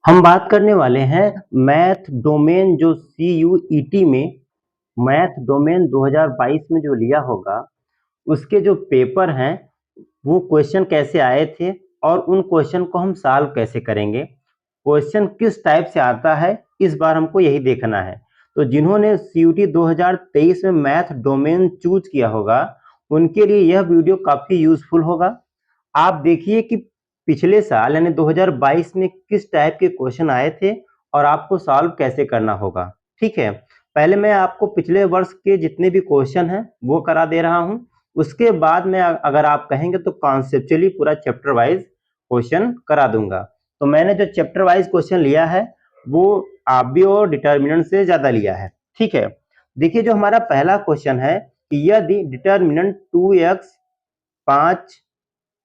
हम बात करने वाले हैं मैथ डोमेन जो CUET में मैथ डोमेन 2022 में जो लिया होगा उसके जो पेपर हैं वो क्वेश्चन कैसे आए थे और उन क्वेश्चन को हम सॉल्व कैसे करेंगे, क्वेश्चन किस टाइप से आता है, इस बार हमको यही देखना है। तो जिन्होंने CUET 2023 में मैथ डोमेन चूज किया होगा उनके लिए यह वीडियो काफी यूजफुल होगा। आप देखिए कि पिछले साल यानी 2022 में किस टाइप के क्वेश्चन आए थे और आपको सॉल्व कैसे करना होगा। ठीक है, पहले मैं आपको पिछले वर्ष के जितने भी क्वेश्चन हैं वो करा दे रहा हूं, उसके बाद में अगर आप कहेंगे तो कॉन्सेप्चुअली पूरा चैप्टर वाइज क्वेश्चन करा दूंगा। तो मैंने जो चैप्टर वाइज क्वेश्चन लिया है वो आव्यूह और डिटर्मिनेंट से ज्यादा लिया है। ठीक है, देखिए जो हमारा पहला क्वेश्चन है कि यदि डिटर्मिनेंट 2x 5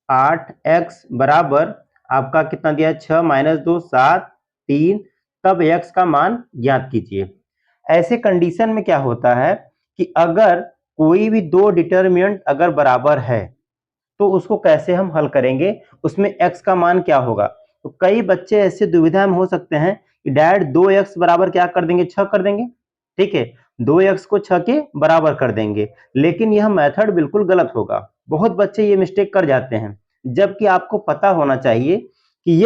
8x बराबर आपका कितना दिया है 6 - 2 7 3, तब x का मान ज्ञात कीजिए। ऐसे कंडीशन में क्या होता है कि अगर कोई भी दो डिटर्मिनेंट अगर बराबर है तो उसको कैसे हम हल करेंगे, उसमें x का मान क्या होगा। तो कई बच्चे ऐसे दुविधा में हो सकते हैं कि डैड 2x बराबर क्या कर देंगे, 6 कर देंगे। ठीक है, 2x को 6 के बराबर कर देंगे, लेकिन यह मेथड बिल्कुल गलत होगा। बहुत बच्चे ये मिस्टेक कर जाते हैं, जबकि आपको पता होना चाहिए कि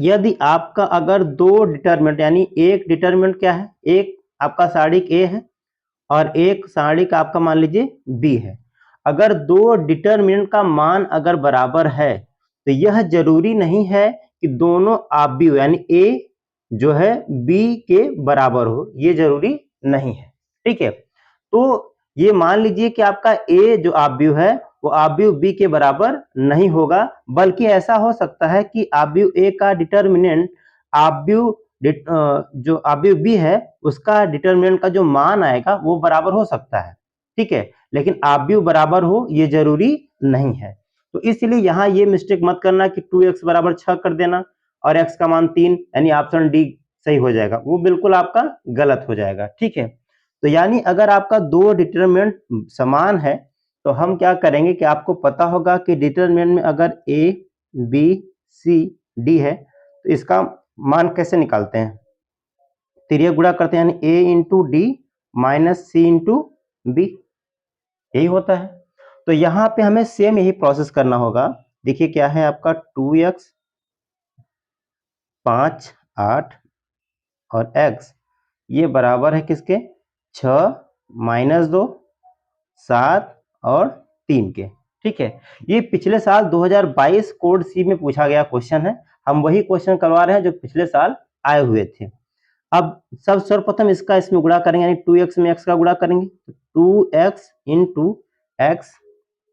यदि आपका अगर दो डिटर्मिनेंट यानी एक डिटर्मिनेंट क्या है, एक आपका सारणिक A है और एक सारणिक आपका मान लीजिए B है। अगर दो डिटर्मिनेंट का मान अगर बराबर है तो यह जरूरी नहीं है कि दोनों आव्यूह यानी A जो है B के बराबर हो, ये जरूरी नहीं है। ठीक है, तो ये मान लीजिए कि आपका A जो आव्यूह है वो आव्यूह B के बराबर नहीं होगा, बल्कि ऐसा हो सकता है कि आव्यूह A का डिटर्मिनेंट जो आव्यूह B है उसका डिटर्मिनेंट का जो मान आएगा वो बराबर हो सकता है। ठीक है, लेकिन आव्यूह बराबर हो ये जरूरी नहीं है। तो इसलिए यहाँ ये मिस्टेक मत करना कि 2x बराबर 6 कर देना और x का मान 3 यानी ऑप्शन डी सही हो जाएगा, वो बिल्कुल आपका गलत हो जाएगा। ठीक है, तो यानी अगर आपका दो डिटरमिनेंट समान है तो हम क्या करेंगे कि आपको पता होगा कि डिटरमिनेंट में अगर a b c d है तो इसका मान कैसे निकालते हैं, तिर्यक गुणा करते हैं यानी a into d minus c into b, यही होता है। तो यहाँ पे हमें सेम यही प्रोसेस करना होगा। देखिए क्या है आपका 2x 5 8 और x ये बराबर है किसके, 6 - 2 7 और 3 के। ठीक है, ये पिछले साल 2022 कोड सी में पूछा गया क्वेश्चन है, हम वही क्वेश्चन करवा रहे हैं जो पिछले साल आए हुए थे। अब सब सर्वप्रथम इसका इसमें गुणा करेंगे यानी 2x में x का गुणा करेंगे, 2x इंटू एक्स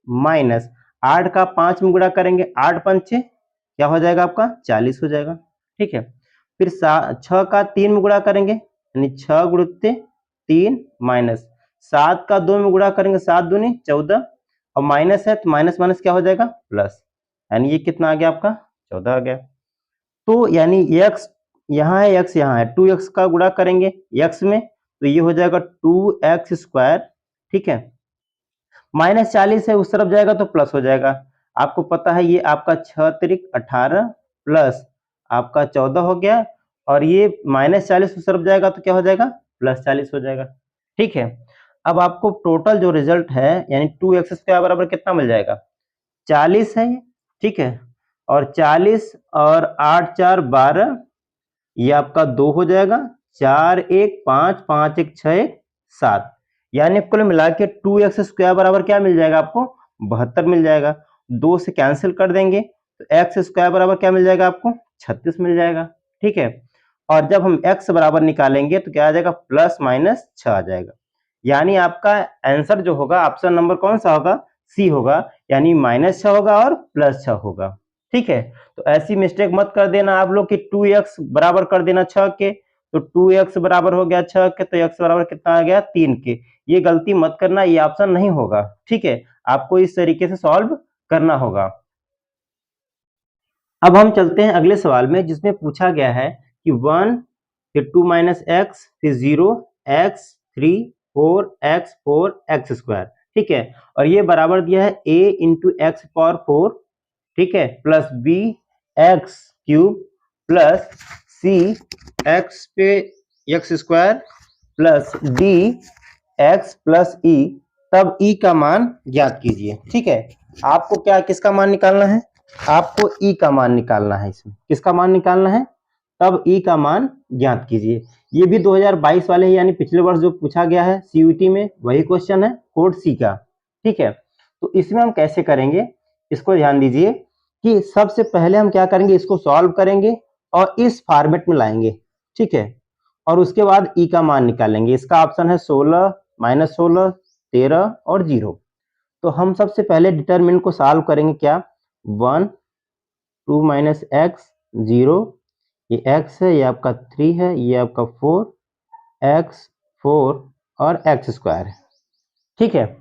माइनस 8 का 5 में गुणा करेंगे, 8 पंचे क्या हो जाएगा आपका 40 हो जाएगा। ठीक है, फिर 6 का 3 में गुणा करेंगे यानी 6 गुणित 3 माइनस 7 का 2 में गुणा करेंगे, 7 दूनी 14 और माइनस है तो माइनस माइनस क्या हो जाएगा प्लस, यानी ये कितना आ गया आपका 14 आ गया। तो यानी x यहाँ है, x यहाँ है, 2x का गुणा करेंगे x में तो ये हो जाएगा 2x स्क्वायर। ठीक है, माइनस 40 है उस तरफ जाएगा तो प्लस हो जाएगा। आपको पता है ये आपका 6 तिरिक 18 प्लस आपका 14 हो गया और ये माइनस 40 उस तरफ जाएगा तो क्या हो जाएगा प्लस 40 हो जाएगा। ठीक है, अब आपको टोटल जो रिजल्ट है यानी 2x स्क्वायर बराबर कितना मिल जाएगा 40 है। ठीक है, और 40 और 8 4 12 ये आपका 2 हो जाएगा, 4 1 5 5 1 6 1 7, यानी कुल मिला के 2x स्क्वायर बराबर क्या मिल जाएगा आपको 72 मिल जाएगा। 2 से कैंसिल कर देंगे तो x स्क्वायर बराबर क्या मिल जाएगा आपको 36 मिल जाएगा। ठीक है, और जब हम x बराबर निकालेंगे तो क्या आ जाएगा प्लस माइनस 6 आ जाएगा, यानी आपका आंसर जो होगा ऑप्शन नंबर कौन सा होगा सी होगा, यानी -6 होगा और +6 होगा। ठीक है, तो ऐसी मिस्टेक मत कर देना आप लोग कि 2x बराबर कर देना 6 के, तो 2x बराबर हो गया 6 के तो x बराबर कितना आ गया 3 के, ये गलती मत करना, ये ऑप्शन नहीं होगा। ठीक है, आपको इस तरीके से सॉल्व करना होगा। अब हम चलते हैं अगले सवाल में जिसमें पूछा गया है कि 1 फिर 2 - x फिर 0 x 3 4 x 4 x स्क्वायर। ठीक है, और ये बराबर दिया है a इंटू एक्स पावर 4, ठीक है, plus b x cube plus c x पे x square plus d x plus e, तब ई का मान ज्ञात कीजिए। ठीक है, आपको क्या किसका मान निकालना है? आपको ई का मान निकालना है। इसमें किसका मान निकालना है? तब ई का मान ज्ञात कीजिए। ये भी 2022 वाले ही, यानी पिछले वर्ष जो पूछा गया है सीयूईटी में वही क्वेश्चन है, कोड सी का। ठीक है, तो इसमें हम कैसे करेंगे इसको ध्यान दीजिए कि सबसे पहले हम क्या करेंगे, इसको सॉल्व करेंगे और इस फॉर्मेट में लाएंगे। ठीक है, और उसके बाद ई का मान निकालेंगे। इसका ऑप्शन है 16, -16, 13 और 0। तो हम सबसे पहले डिटरमिनेंट को सॉल्व करेंगे। क्या? 1, 2 माइनस एक्स, 0, ये x है, ये आपका 3 है, ये आपका 4, x 4 और x स्क्वायर है। ठीक है,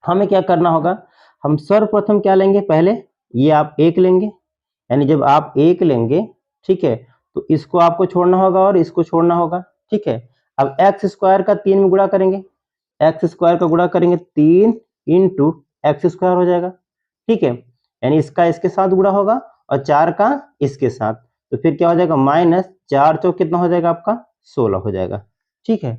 हमें क्या करना होगा, हम सर्वप्रथम क्या लेंगे, पहले ये आप 1 लेंगे, यानी जब आप 1 लेंगे, ठीक है, तो इसको आपको छोड़ना होगा और इसको छोड़ना होगा। ठीक है, अब एक्स स्क्वायर का 3 में गुणा करेंगे, एक्स स्क्वायर का गुणा करेंगे 3 इंटू एक्स स्क्वायर हो जाएगा। ठीक है, यानी इसका इसके साथ गुणा होगा और 4 का इसके साथ, तो फिर क्या हो जाएगा, -4 चौक कितना हो जाएगा आपका, 16 हो जाएगा। ठीक है,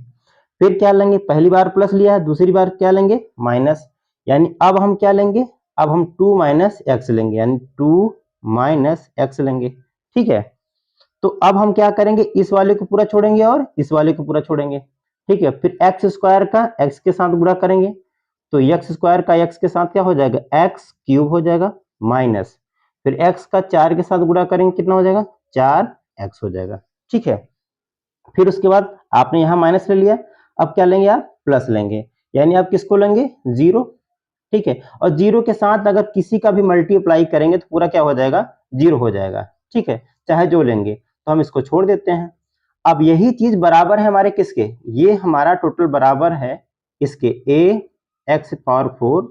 फिर क्या लेंगे, पहली बार प्लस लिया है, दूसरी बार क्या लेंगे, माइनस, यानी अब हम क्या लेंगे, अब हम 2 माइनस एक्स लेंगे, यानी 2 माइनस एक्स लेंगे। ठीक है, तो अब हम क्या करेंगे, इस वाले को पूरा छोड़ेंगे और इस वाले को पूरा छोड़ेंगे। ठीक है, फिर एक्स स्क्वायर का एक्स के साथ गुणा करेंगे, तो एक्स स्क्वायर का एक्स के साथ क्या हो जाएगा, एक्स क्यूब हो जाएगा, माइनस, फिर एक्स का 4 के साथ गुणा करेंगे, कितना हो जाएगा, 4x हो जाएगा। ठीक है, फिर उसके बाद आपने यहाँ माइनस ले लिया, अब क्या लेंगे आप, प्लस लेंगे, यानी आप किसको लेंगे, 0। ठीक है, और 0 के साथ अगर किसी का भी मल्टीप्लाई करेंगे तो पूरा क्या हो जाएगा, 0 हो जाएगा। ठीक है, चाहे जो लेंगे, तो हम इसको छोड़ देते हैं। अब यही चीज बराबर है हमारे किसके, ये हमारा टोटल बराबर है इसके ax power 4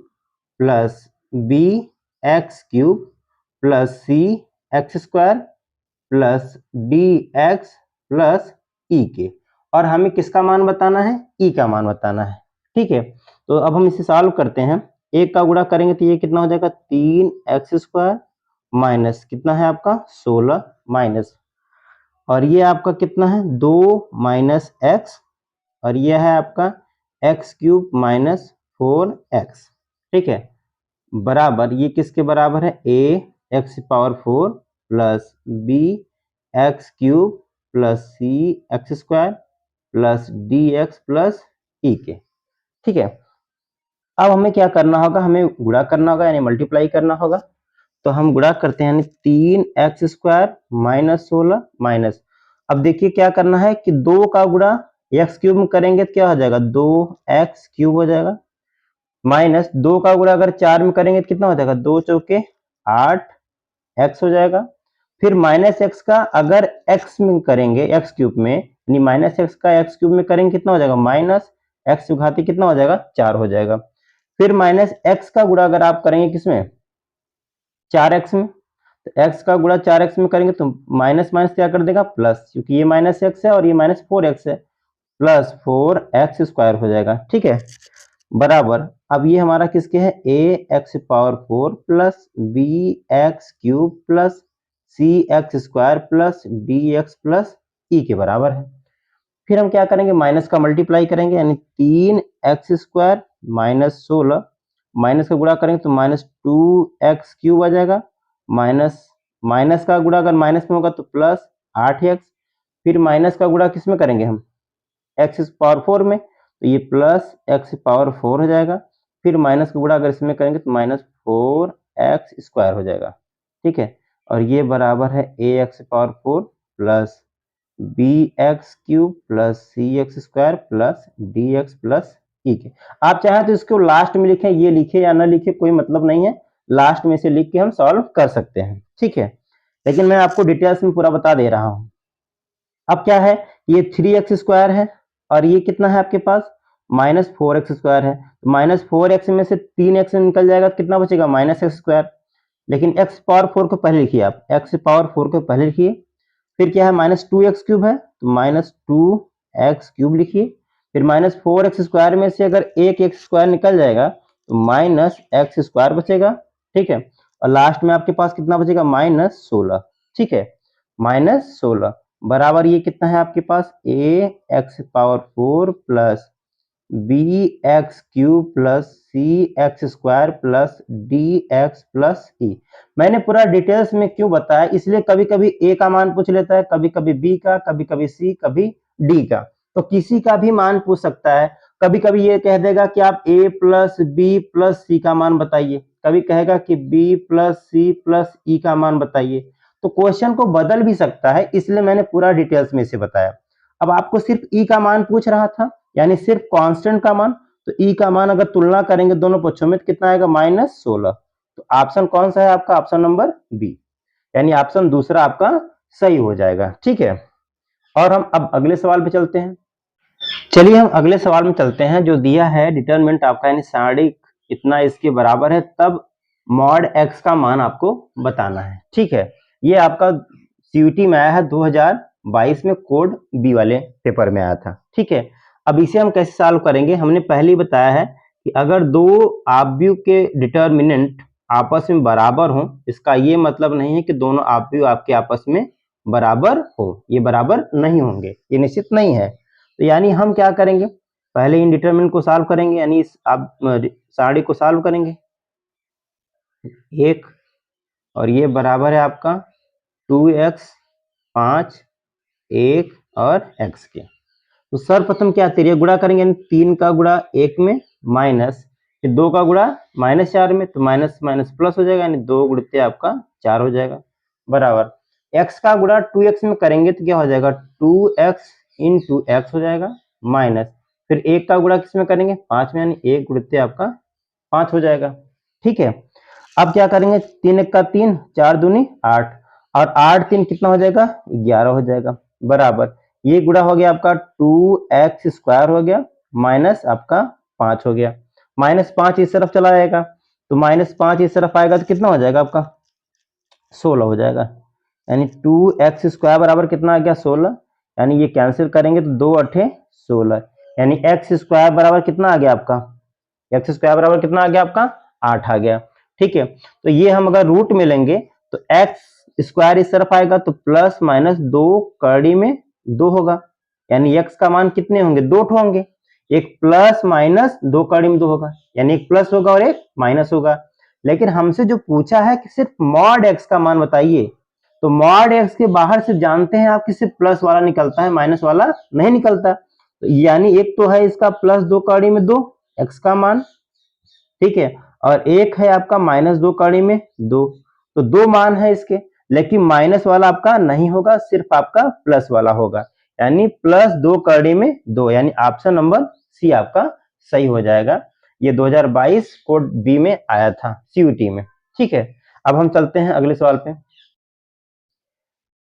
plus bx cube plus cx square plus dx plus e के, और हमें किसका मान बताना है, ई का मान बताना है। ठीक है, तो अब हम इसे सॉल्व करते हैं। एक का गुणा करेंगे तो ये कितना हो जाएगा, 3x स्क्वायर माइनस कितना है आपका 16 माइनस, और ये आपका कितना है 2 माइनस एक्स, और ये है आपका एक्स क्यूब माइनस 4x। ठीक है, बराबर ये किसके बराबर है, a x power 4 plus b x cube plus c x square plus dx plus e के। ठीक है, अब हमें क्या करना होगा, हमें गुणा करना होगा, यानी मल्टीप्लाई करना होगा। तो हम गुणा करते हैं, यानी 3x स्क्वायर माइनस 16 माइनस, अब देखिए क्या करना है कि 2 का गुणा एक्स क्यूब में करेंगे तो क्या हो जाएगा, 2x क्यूब हो जाएगा, माइनस 2 का गुणा अगर 4 में करेंगे तो कितना हो जाएगा, 2 चौके 8x हो जाएगा। फिर माइनस एक्स का अगर x में करेंगे, एक्स क्यूब में, यानी माइनस एक्स का एक्स क्यूब में करेंगे कितना हो जाएगा, माइनस एक्स घाती कितना हो जाएगा, 4 हो जाएगा। फिर माइनस एक्स का गुणा अगर आप करेंगे किसमें, 4x में, तो x का गुणा 4x में करेंगे तो माइनस माइनस क्या कर देगा, प्लस, क्योंकि ये माइनस एक्स है और ये माइनस 4x है, प्लस 4x स्क्वायर हो जाएगा। ठीक है, बराबर, अब ये हमारा किसके है, ax power 4 plus bx cube plus cx square plus dx plus e के बराबर है। फिर हम क्या करेंगे, माइनस का मल्टीप्लाई करेंगे, यानी 3x स्क्वायर माइनस 16, माइनस का गुणा करेंगे तो माइनस 2x क्यूब आ जाएगा, माइनस माइनस का गुणा अगर माइनस में होगा तो प्लस 8x, फिर माइनस का गुणा किस में करेंगे हम, x पावर 4 में, तो ये प्लस x पावर 4 हो जाएगा। फिर माइनस का गुणा अगर इसमें करेंगे तो माइनस 4x स्क्वायर हो जाएगा। ठीक है, और ये बराबर है ax power 4 plus bx cube plus cx square plus dx plus e के। आप चाहे तो इसको लास्ट में लिखें, ये लिखे या ना लिखे कोई मतलब नहीं है, लास्ट में से लिख के हम सॉल्व कर सकते हैं। ठीक है, लेकिन मैं आपको डिटेल्स में पूरा बता दे रहा हूं। अब क्या है, ये 3x स्क्वायर है और ये कितना है आपके पास, माइनस 4x स्क्वायर है, माइनस 4x में से 3x निकल जाएगा, कितना बचेगा, माइनस एक्स स्क्वायर। लेकिन x पावर 4 को पहले लिखिए, आप x पावर 4 को पहले लिखिए, फिर क्या है, माइनस 2x क्यूब है तो माइनस 2x क्यूब लिखिए, फिर माइनस 4x स्क्वायर में से अगर एक एक्स स्क्वायर निकल जाएगा तो माइनस एक्स स्क्वायर बचेगा। ठीक है, और लास्ट में आपके पास कितना बचेगा, -16। ठीक है, -16 बराबर ये कितना है आपके पास a x power 4 plus b x cube plus c x square plus d x plus e. मैंने पूरा डिटेल्स में क्यों बताया, इसलिए कभी कभी ए का मान पूछ लेता है, कभी कभी बी का, कभी कभी सी, कभी डी का, तो किसी का भी मान पूछ सकता है। कभी कभी ये कह देगा कि आप ए प्लस बी प्लस सी का मान बताइए, कभी कहेगा कि बी प्लस सी प्लस ई का मान बताइए, तो क्वेश्चन को बदल भी सकता है, इसलिए मैंने पूरा डिटेल्स में इसे बताया। अब आपको सिर्फ ई का मान पूछ रहा था, यानी सिर्फ कांस्टेंट का मान, तो ई का मान अगर तुलना करेंगे दोनों पक्षों में तो कितना आएगा -16। तो ऑप्शन कौन सा है आपका, ऑप्शन नंबर बी, यानी ऑप्शन दूसरा आपका सही हो जाएगा। ठीक है, और हम अब अगले सवाल पे चलते हैं। चलिए हम अगले सवाल में चलते हैं, जो दिया है डिटरमिनेंट आपका, यानी सारणिक इतना इसके बराबर है तब मॉड एक्स का मान आपको बताना है। ठीक है, ये आपका सीयूटी में आया है 2022 में, कोड बी वाले पेपर में आया था। ठीक है, अब इसे हम कैसे सॉल्व करेंगे, हमने पहले ही बताया है कि अगर दो आव्यूह के डिटरमिनेंट आपस में बराबर हो, इसका ये मतलब नहीं है कि दोनों आव्यूह आपके आपस में बराबर हो, ये बराबर नहीं होंगे, ये निश्चित नहीं है। तो यानी हम क्या करेंगे, पहले इन डिटरमिनेंट को सॉल्व करेंगे, यानी इस आप सारणी को सॉल्व करेंगे। एक और ये बराबर है आपका 2x 5 1 और x के। तो सर्वप्रथम क्या तेरिया गुणा करेंगे, यानी 3 का गुणा 1 में माइनस 2 का गुणा -4 में, तो माइनस माइनस प्लस हो जाएगा, यानी 2 गुणित आपका 4 हो जाएगा, बराबर x का गुणा 2x में करेंगे तो क्या हो जाएगा 2x इंटू एक्स हो जाएगा, माइनस फिर 1 का गुणा किस में करेंगे 5 में, यानी 1 गुणित आपका 5 हो जाएगा। ठीक है, अब क्या करेंगे 3 1 का 3, 4 दूनी 8 और 8 3 कितना हो जाएगा 11 हो जाएगा, बराबर ये गुणा हो गया आपका 2x स्क्वायर हो गया माइनस आपका 5 हो गया, -5 इस तरफ चला जाएगा, तो -5 इस तरफ आएगा तो कितना हो जाएगा आपका 16 हो जाएगा, यानी 2x स्क्वायर बराबर कितना आ गया 16, यानी ये कैंसिल करेंगे तो 2 8 16, यानी x स्क्वायर बराबर कितना आ गया आपका, x स्क्वायर बराबर कितना आ गया आपका 8 आ गया। ठीक है, तो ये हम अगर रूट में लेंगे तो x स्क्वायर इस तरफ आएगा तो प्लस माइनस 2 कड़ी में 2 होगा, यानी x का मान कितने होंगे 2 होंगे, एक प्लस माइनस 2 कड़ी में 2 होगा, यानी एक प्लस होगा और एक माइनस होगा। लेकिन हमसे जो पूछा है कि सिर्फ मॉड x का मान बताइए, तो मॉड x के बाहर से जानते हैं आप कि सिर्फ प्लस वाला निकलता है, माइनस वाला नहीं निकलता, तो यानी एक तो है इसका प्लस 2 कड़ी में 2 x का मान, ठीक है, और एक है आपका -2 कड़ी में 2, तो 2 मान है इसके, लेकिन माइनस वाला आपका नहीं होगा, सिर्फ आपका प्लस वाला होगा, यानी +2 कड़ी में 2, यानी ऑप्शन नंबर सी आपका सही हो जाएगा। ये 2022 कोड बी में आया था सीयूटी में। ठीक है, अब हम चलते हैं अगले सवाल पे।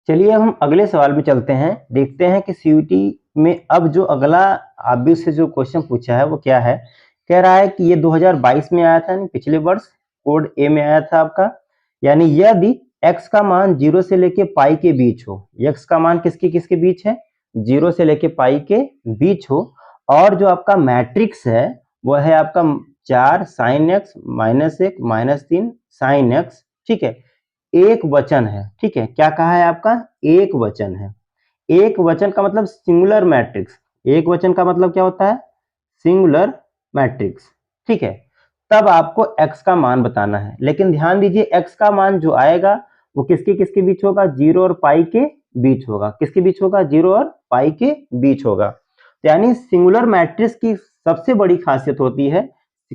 चलिए हम अगले सवाल पे चलते हैं, देखते हैं कि सीयूटी में अब जो अगला आव्यूह से जो क्वेश्चन पूछा है वो क्या है। कह रहा है कि ये 2022 में आया था, यानी पिछले वर्ष कोड ए में आया था आपका, यानी यदि x का मान 0 से लेके पाई के बीच हो, x का मान किसके किसके बीच है 0 से लेके पाई के बीच हो, और जो आपका मैट्रिक्स है वो है आपका 4 sin x -1 -3 sin x। ठीक है, एक वचन है, ठीक है, क्या कहा है आपका एक वचन है, एक वचन का मतलब सिंगुलर मैट्रिक्स, एक वचन का मतलब क्या होता है सिंगुलर मैट्रिक्स। ठीक है, तब आपको x का मान बताना है, लेकिन ध्यान दीजिए x का मान जो आएगा वो किसके किसके बीच होगा 0 और पाई के बीच होगा, किसके बीच होगा 0 और पाई के बीच होगा। तो यानी सिंगुलर मैट्रिक्स की सबसे बड़ी खासियत होती है,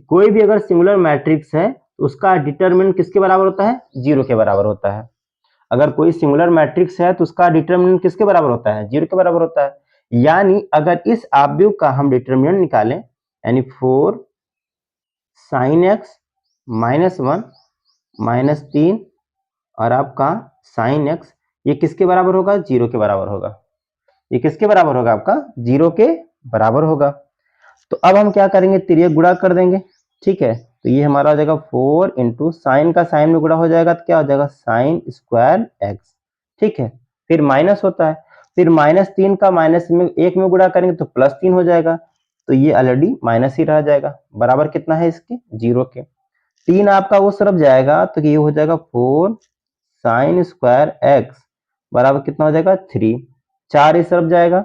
कोई भी अगर सिंगुलर मैट्रिक्स है तो उसका डिटरमिनेंट किसके बराबर होता है 0 के बराबर होता है। अगर कोई सिंगुलर मैट्रिक्स है तो उसका डिटरमिनेंट किसके बराबर होता है 0 के बराबर होता है। यानी अगर इस आव्यूह का हम डिटरमिनेंट निकालें, यानी 4 sin x -1 -3 और आपका sin x, ये किसके बराबर होगा 0 के बराबर होगा, ये किसके बराबर होगा आपका 0 के बराबर होगा। तो अब हम क्या करेंगे तिर्यक गुणा कर देंगे। ठीक है, तो ये हमारा हो जाएगा 4 इंटू साइन का साइन में गुणा हो जाएगा तो क्या हो जाएगा साइन स्क्वायर एक्स। ठीक है, फिर माइनस होता है, फिर -3 का माइनस में 1 में गुणा करेंगे तो +3 हो जाएगा, तो ये ऑलरेडी माइनस ही रह जाएगा, बराबर कितना है इसके 0 के। 3 आपका उस तरफ जाएगा तो ये हो जाएगा 4 साइन स्क्वायर एक्स बराबर कितना हो जाएगा 3, 4 इस तरफ जाएगा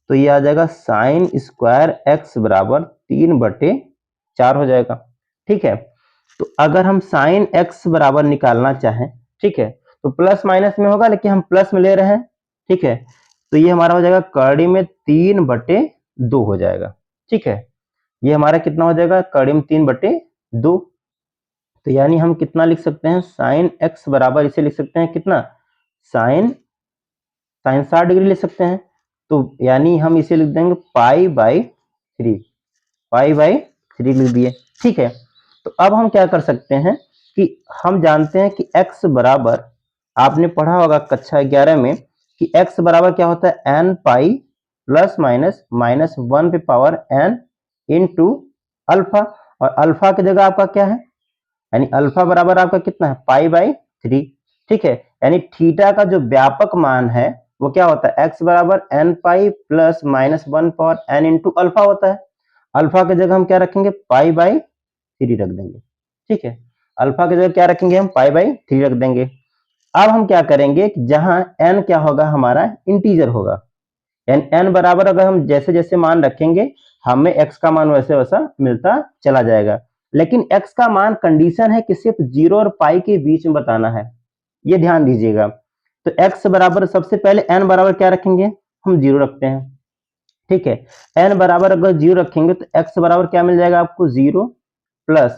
तो ये आ जाएगा साइन स्क्वायर एक्स बराबर 3/4 हो जाएगा। ठीक है, तो अगर हम साइन एक्स बराबर निकालना चाहें, ठीक है, तो प्लस माइनस में होगा लेकिन हम प्लस में ले रहे हैं। ठीक है, तो ये हमारा हो जाएगा कड़ी में 3/2 हो जाएगा। ठीक है, ये हमारा कितना हो जाएगा कड़ी में 3/2। तो यानी हम कितना लिख सकते हैं साइन एक्स बराबर इसे लिख सकते हैं कितना साइन साइन 60 डिग्री लिख सकते हैं। तो यानी हम इसे लिख देंगे पाई/3, पाई/3 लिख दिए। ठीक है, तो अब हम क्या कर सकते हैं कि हम जानते हैं कि x बराबर, आपने पढ़ा होगा कक्षा 11 में कि x बराबर क्या होता है n पाई प्लस माइनस -1 पे पावर n इंटू अल्फा, और अल्फा की जगह आपका क्या है, यानी अल्फा बराबर आपका कितना है पाई/3। ठीक है, यानी थीटा का जो व्यापक मान है वो क्या होता है x बराबर n pi plus -1 power n into alpha होता है। अल्फा की जगह हम क्या रखेंगे पाई/3 रख देंगे। ठीक है, अल्फा की जगह क्या रखेंगे हम पाई/3 रख देंगे। अब हम क्या करेंगे कि जहां n क्या होगा हमारा इंटीजर होगा, यानी n बराबर अगर हम जैसे जैसे मान रखेंगे हमें x का मान वैसे वैसा मिलता चला जाएगा। लेकिन x का मान कंडीशन है कि सिर्फ 0 और पाई के बीच में बताना है, ये ध्यान दीजिएगा। तो x बराबर सबसे पहले n बराबर क्या रखेंगे, हम 0 रखते हैं। ठीक है, n बराबर अगर 0 रखेंगे तो x बराबर क्या मिल जाएगा आपको 0 प्लस,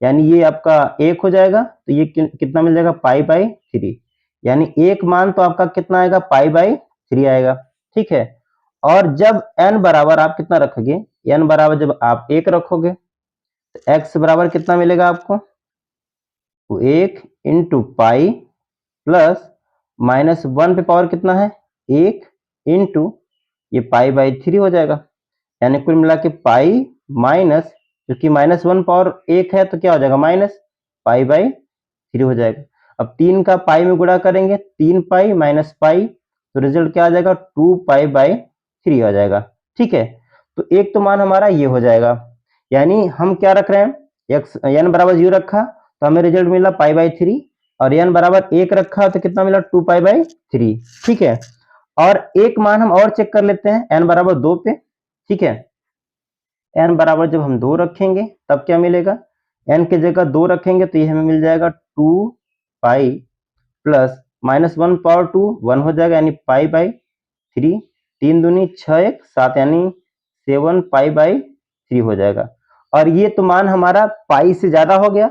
यानी ये आपका 1 हो जाएगा तो ये कितना मिल जाएगा पाई/3, यानी एक मान तो आपका कितना आएगा पाई/3 आएगा। ठीक है, और जब n बराबर आप कितना रखोगे, n बराबर जब आप 1 रखोगे तो x बराबर कितना मिलेगा आपको, 1 इंटू पाई प्लस -1 पे पावर कितना है 1 इंटू ये पाई/3 हो जाएगा। यानी कुल मिला के पाई माइनस, क्योंकि -1 पावर 1 है तो क्या हो जाएगा माइनस पाई/3 हो जाएगा। अब 3 का पाई में गुणा करेंगे 3 पाई माइनस पाई, तो रिजल्ट क्या आ जाएगा 2 पाई/3 आ जाएगा। ठीक है, तो एक तो मान हमारा ये हो जाएगा, यानी हम क्या रख रहे हैं x n बराबर 0 रखा तो हमें रिजल्ट मिला पाई/3, और n बराबर 1 रखा तो कितना मिला 2 पाई/3। ठीक है, और एक मान हम और चेक कर लेते हैं n बराबर 2 पे। ठीक है, n बराबर जब हम 2 रखेंगे तब क्या मिलेगा, n की जगह 2 रखेंगे तो ये हमें मिल जाएगा 2 पाई प्लस -1 पावर 2 1 हो जाएगा, यानी पाई/3, 3 दूनी 6 1 7, यानी 7 पाई/3 हो जाएगा। और ये तो मान हमारा पाई से ज्यादा हो गया,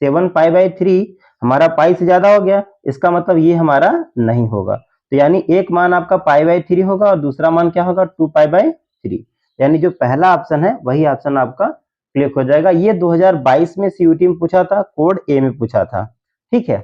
7 पाई/3 हमारा पाई से ज्यादा हो गया, इसका मतलब ये हमारा नहीं होगा। तो यानी एक मान आपका पाई/3 होगा और दूसरा मान क्या होगा 2 पाई/3, यानी जो पहला ऑप्शन है वही ऑप्शन आपका क्लिक हो जाएगा। ये 2022 में सीयूटी में पूछा था, कोड ए में पूछा था। ठीक है,